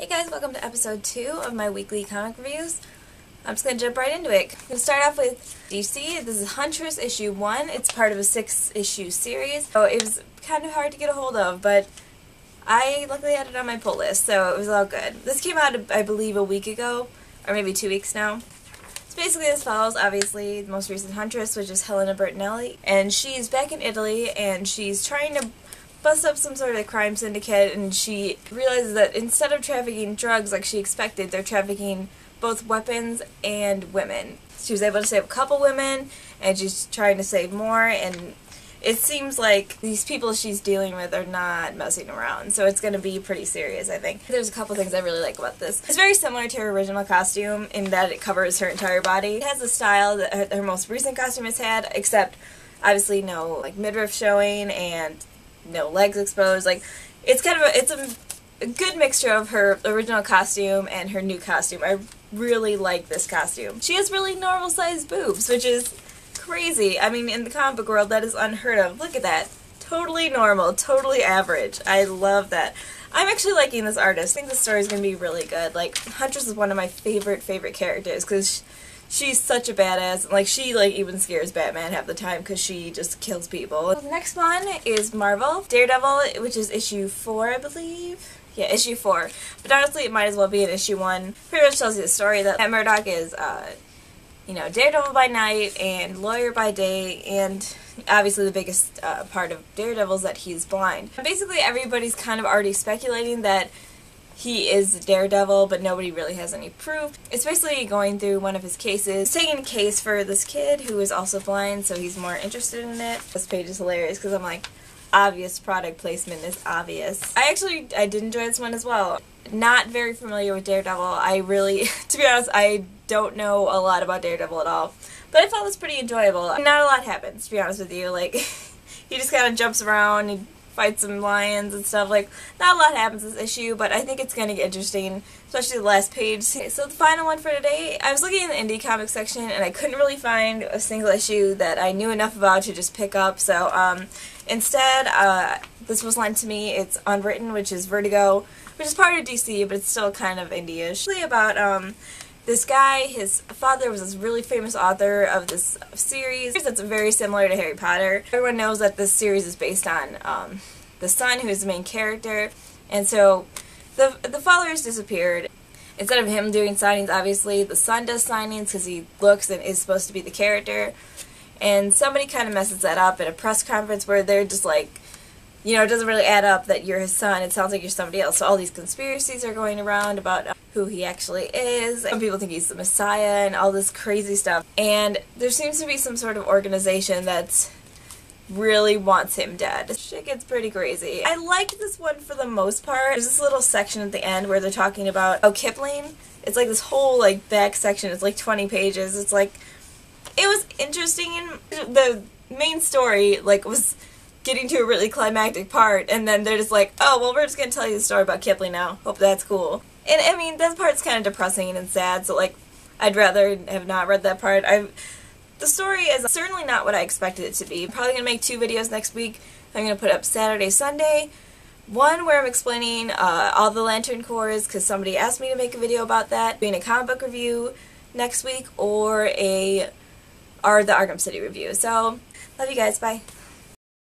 Hey guys, welcome to episode 2 of my weekly comic reviews. I'm just going to jump right into it. I'm going to start off with DC. This is Huntress issue 1. It's part of a 6-issue series. So it was kind of hard to get a hold of, but I luckily had it on my pull list, so it was all good. This came out, I believe, a week ago, or maybe 2 weeks now. So basically this follows, obviously, the most recent Huntress, which is Helena Bertinelli, and she's back in Italy, and she's trying to bust up some sort of crime syndicate, and she realizes that instead of trafficking drugs like she expected, they're trafficking both weapons and women. She was able to save a couple women, and she's trying to save more, and it seems like these people she's dealing with are not messing around, so it's going to be pretty serious, I think. There's a couple things I really like about this. It's very similar to her original costume in that it covers her entire body. It has the style that her most recent costume has had, except obviously no like midriff showing and no legs exposed. Like, it's kind of a good mixture of her original costume and her new costume. I really like this costume. She has really normal sized boobs, which is crazy. I mean, in the comic book world, that is unheard of. Look at that. Totally normal, totally average. I love that. I'm actually liking this artist. I think the story is going to be really good. Like, Huntress is one of my favorite characters because she's such a badass. Like, she even scares Batman half the time because she just kills people. The next one is Marvel Daredevil, which is issue 4, I believe. Yeah, issue 4. But honestly, it might as well be in issue 1. Pretty much tells you the story that Matt Murdock is, Daredevil by night and lawyer by day, and obviously the biggest part of Daredevil is that he's blind. And basically, everybody's kind of already speculating that he is Daredevil, but nobody really has any proof. It's basically going through one of his cases, taking a case for this kid who is also blind, so he's more interested in it. This page is hilarious because I'm like, obvious product placement is obvious. I did enjoy this one as well. Not very familiar with Daredevil. I really, to be honest, I don't know a lot about Daredevil at all. But I found this pretty enjoyable. Not a lot happens, to be honest with you. Like, he just kind of jumps around, he fights some lions and stuff. Like, not a lot happens this issue, but I think it's going to get interesting, especially the last page. Okay, so the final one for today, I was looking in the indie comic section, and I couldn't really find a single issue that I knew enough about to just pick up, so instead, this was lent to me. It's Unwritten, which is Vertigo, which is part of DC, but it's still kind of indie-ish. It's about this guy. His father was this really famous author of this series that's very similar to Harry Potter. Everyone knows that this series is based on the son, who is the main character, and so the father has disappeared. Instead of him doing signings, obviously, the son does signings because he looks and is supposed to be the character. And somebody kind of messes that up at a press conference where they're just like, it doesn't really add up that you're his son. It sounds like you're somebody else. So all these conspiracies are going around about who he actually is. Some people think he's the Messiah and all this crazy stuff. And there seems to be some sort of organization that really wants him dead. Shit gets pretty crazy. I liked this one for the most part. There's this little section at the end where they're talking about, Kipling. It's like this whole, back section. It's like 20 pages. It's like, it was interesting. The main story, was getting to a really climactic part, and then they're just like, oh, well, we're just going to tell you the story about Kipling now. Hope that's cool. And, I mean, that part's kind of depressing and sad, so, I'd rather have not read that part. The story is certainly not what I expected it to be. I'm probably going to make 2 videos next week. I'm going to put up Saturday, Sunday. One where I'm explaining all the Lantern Corps, because somebody asked me to make a video about that. Being a comic book review next week, or the Arkham City review. So, love you guys. Bye.